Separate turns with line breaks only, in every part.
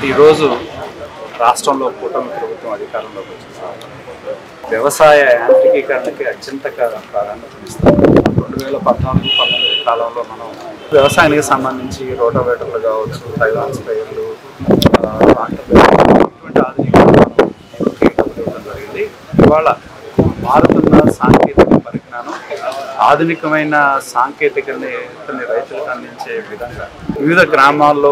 ఈరోజు రాష్ట్రంలో కూటమి ప్రభుత్వం అధికారంలోకి వచ్చింది. వ్యవసాయ యాంత్రికీకరణకి అత్యంత ప్రాధాన్యతనిస్తారు. 2014-19 కాలంలో మనం వ్యవసాయానికి సంబంధించి రోటోవేటర్లు కావచ్చు, తైవాన్ స్ప్రేయర్లు, ఇటువంటి ఆధునికీకరణ జరిగింది. ఇవాళ మారుతున్న సాంకేతిక పరిజ్ఞానం, ఆధునికమైన సాంకేతికతని రైతులకు అందించే విధంగా వివిధ గ్రామాల్లో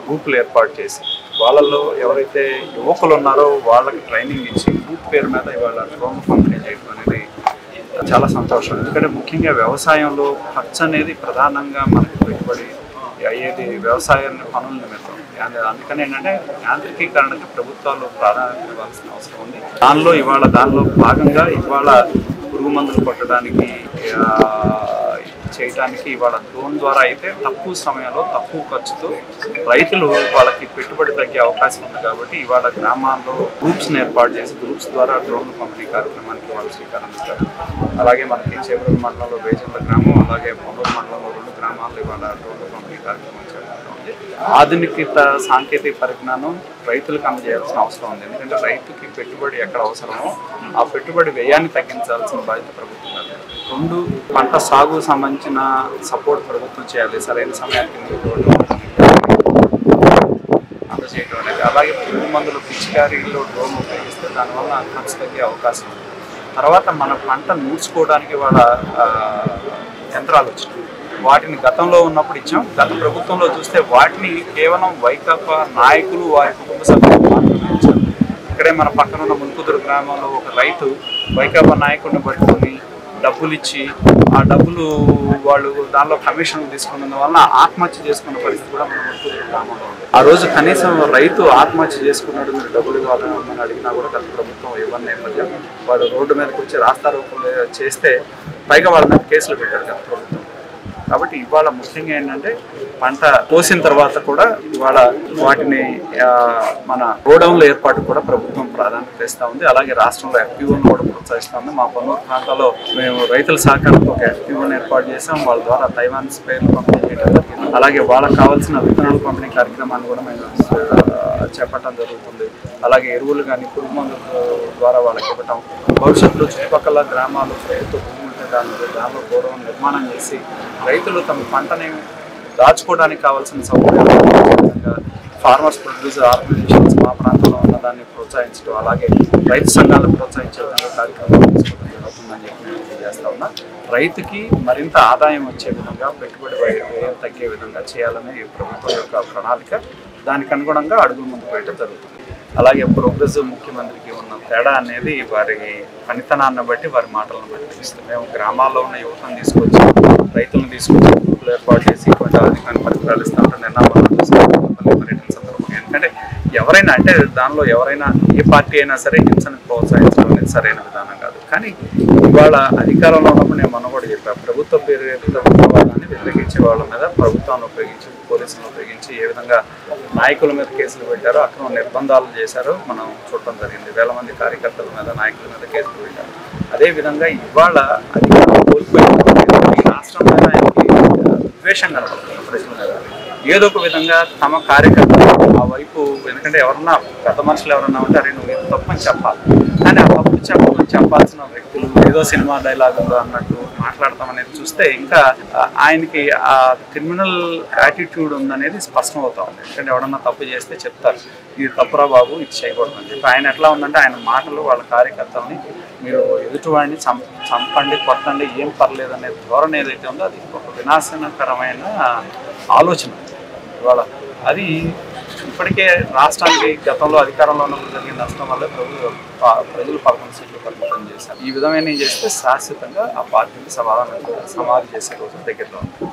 గ్రూపులు ఏర్పాటు చేసి వాళ్ళల్లో ఎవరైతే యువకులు ఉన్నారో వాళ్ళకి ట్రైనింగ్ ఇచ్చి గ్రూప్ పేరు మీద ఇవాళ డ్రోన్ పంపిణీ చేయడం అనేది చాలా సంతోషం. ఎందుకంటే ముఖ్యంగా వ్యవసాయంలో ఖర్చు అనేది ప్రధానంగా మనకి పెట్టుబడి అయ్యేది వ్యవసాయ పనుల నిమిత్తం. అందుకని ఏంటంటే యాంత్రికీకరణకి ప్రభుత్వాలు ప్రాధాన్యత ఇవ్వాల్సిన అవసరం ఉంది. దానిలో భాగంగా ఇవాళ పురుగు మందులు కొట్టడానికి చేయడానికి ఇవాళ డ్రోన్ ద్వారా అయితే తక్కువ సమయంలో తక్కువ ఖర్చుతో రైతులు వాళ్ళకి పెట్టుబడి తగ్గే అవకాశం ఉంది. కాబట్టి ఇవాళ గ్రామాల్లో గ్రూప్స్ని ఏర్పాటు చేసి గ్రూప్స్ ద్వారా డ్రోన్ పంపిణీ కార్యక్రమానికి వాళ్ళు శ్రీకారం ఇస్తారు. అలాగే మనకి చేవూరు మండలంలో వేజంల గ్రామం, అలాగే పొన్నూరు మండలంలో 2 గ్రామాల్లో ఇవాళ డ్రోన్ పంపిణీ కార్యక్రమం చేపడుతూ ఉంది. ఆధునికత సాంకేతిక పరిజ్ఞానం రైతులకు అందజేయాల్సిన అవసరం ఉంది. ఎందుకంటే రైతుకి పెట్టుబడి ఎక్కడ అవసరమో ఆ పెట్టుబడి వ్యయాన్ని తగ్గించాల్సిన బాధ్యత ప్రభుత్వం. 2 పంట సాగు సంబంధించిన సపోర్ట్ ప్రభుత్వం చేయాలి. సరైన సమయానికి అందజేయడం అనేది, అలాగే పురుగు మందులు పిచికారీలో డ్రోన్ ఉపయోగిస్తే దానివల్ల ఖర్చు తగ్గే అవకాశం ఉంది. తర్వాత మన పంట నూర్చుకోవడానికి వాళ్ళ యంత్రాలు వచ్చినాయి. వాటిని గతంలో ఉన్నప్పుడు ఇచ్చాం. గత ప్రభుత్వంలో చూస్తే వాటిని కేవలం వైకాపా నాయకులు వారి కుటుంబ సభ్యులు మాత్రమే ఇచ్చారు. ఇక్కడే మన పక్కనున్న మున్కుదురు గ్రామంలో ఒక రైతు వైకాపా నాయకుడిని పట్టుకొని డబ్బులు ఇచ్చి ఆ డబ్బులు వాళ్ళు దానిలో కమిషన్ తీసుకున్నందు వలన ఆత్మహత్య చేసుకున్న పరిస్థితి కూడా మన మున్కుదురు గ్రామంలో ఉంది. ఆ రోజు కనీసం రైతు ఆత్మహత్య చేసుకున్నాడు, మీరు డబ్బులు ఇవ్వాలని అడిగినా కూడా గత ప్రభుత్వం ఇవ్వని నేపథ్యం వాళ్ళు రోడ్డు మీదకి వచ్చి రాస్తారోకలు చేస్తే పైగా వాళ్ళ మీద కేసులు పెట్టారు గత ప్రభుత్వం. కాబట్టి ఇవాళ ముఖ్యంగా ఏంటంటే పంట కోసిన తర్వాత కూడా ఇవాళ వాటిని మన గోడౌన్ల ఏర్పాటు కూడా ప్రభుత్వం ప్రాధాన్యత ఇస్తూ ఉంది. అలాగే రాష్ట్రంలో FPOను కూడా ప్రోత్సహిస్తూ ఉంది. మా పొన్నూరు ప్రాంతాల్లో మేము రైతుల సహకారంతో ఒక FPOను ఏర్పాటు చేసాం. వాళ్ళ ద్వారా తైవాన్ స్ప్రేయర్లు పంపిణీ చేయడం జరిగింది. అలాగే వాళ్ళకి కావాల్సిన విత్తనాల పంపిణీ కార్యక్రమాన్ని కూడా మేము చేపట్టడం జరుగుతుంది. అలాగే ఎరువులు కానీ పురుగు మందుల ద్వారా వాళ్ళకి ఇవ్వటం, భవిష్యత్తులో చుట్టుపక్కల గ్రామాలు ప్రభుత్వ భూమి ఉంటే దానిలో గోడౌన్ నిర్మాణం చేసి రైతులు తమ పంటని దాచుకోవడానికి కావాల్సిన సౌకర్యాలు, ఫార్మర్స్ ప్రొడ్యూసర్ ఆర్గనైజేషన్స్ మా ప్రాంతంలో ఉన్న దాన్ని ప్రోత్సహించడం, అలాగే రైతు సంఘాలను ప్రోత్సహించే విధంగా కార్యక్రమాలు తీసుకోవడం జరుగుతుందని చెప్పి నేను తెలియజేస్తా ఉన్నా. రైతుకి మరింత ఆదాయం వచ్చే విధంగా, పెట్టుబడి వ్యయం తగ్గే విధంగా చేయాలనే ఈ ప్రభుత్వం యొక్క ప్రణాళిక. దానికి అనుగుణంగా అడుగులు ముందుకు వేయడం జరుగుతుంది. అలాగే ప్రోగ్రెసివ్ ముఖ్యమంత్రికి ఉన్న తేడా అనేది వారి పనితనాన్ని బట్టి, వారి మాటలను బట్టి తెలుస్తుంది. మేము గ్రామాల్లో ఉన్న యువతను తీసుకొచ్చి, రైతులను తీసుకొచ్చి గ్రూపులు ఏర్పాటు చేసి ఇటువంటి ఆధునిక పరికరాలు ఇస్తూ ఉంటే నిన్న పర్యటన సందర్భంగా ఎందుకంటే ఎవరైనా అంటే దానిలో ఎవరైనా ఏ పార్టీ అయినా సరే హింసను ప్రోత్సహించడం అనేది సరైన విధానం కాదు. కానీ ఇవాళ అధికారంలో ఉన్నప్పుడు నేను మొన్న కూడా చెప్పాను, ప్రభుత్వ పేరు ఉగ్రవాదాన్ని వ్యతిరేకించే వాళ్ళ మీద ప్రభుత్వాన్ని ఉపయోగించి, పోలీసులను ఉపయోగించి ఏ విధంగా నాయకుల మీద కేసులు పెట్టారో, అక్రమ నిర్బంధాలు చేశారో మనం చూడటం జరిగింది. వేల మంది కార్యకర్తల మీద, నాయకుల మీద కేసులు పెట్టారు. అదేవిధంగా ఇవాళ అధికారం కోల్పోయిన ఈ రాష్ట్రం మీద ఆయనకి ద్వేషం కనపడుతుంది ప్రజల మీద. ఏదో ఒక విధంగా తమ కార్యకర్తలు ఆ వైపు, ఎందుకంటే ఎవరన్నా పెద్ద మనుషులు ఎవరన్నా ఉంటే అరే నువ్వు ఇది తప్పని చెప్పాలి, కానీ ఆ తప్పు చెప్పాల్సిన వ్యక్తులు ఏదో సినిమా డైలాగులు అన్నట్టు మాట్లాడతాం అనేది చూస్తే ఇంకా ఆయనకి ఆ క్రిమినల్ యాటిట్యూడ్ ఉందనేది స్పష్టం అవుతా ఉంది. ఎందుకంటే ఎవడన్నా తప్పు చేస్తే చెప్తారు ఇది తప్పురా బాబు, ఇది చేయకూడదు అని చెప్పి. ఆయన ఎట్లా ఉందంటే ఆయన మాటలు వాళ్ళ కార్యకర్తల్ని మీరు ఎదుటివాడిని చంపండి, కొట్టండి, ఏం పర్లేదు అనే ధోరణి ఏదైతే ఉందో అది ఒక వినాశనకరమైన ఆలోచన. ఇవాళ అది ఇప్పటికే రాష్ట్రానికి గతంలో అధికారంలో ఉన్నప్పుడు జరిగిన నష్టం వల్ల ప్రజలు 11 సీట్లు పరిమితం చేశారు. ఈ విధమైన చేస్తే శాశ్వతంగా ఆ పార్టీని సమాధి చేసే రోజు దగ్గరలో ఉంది.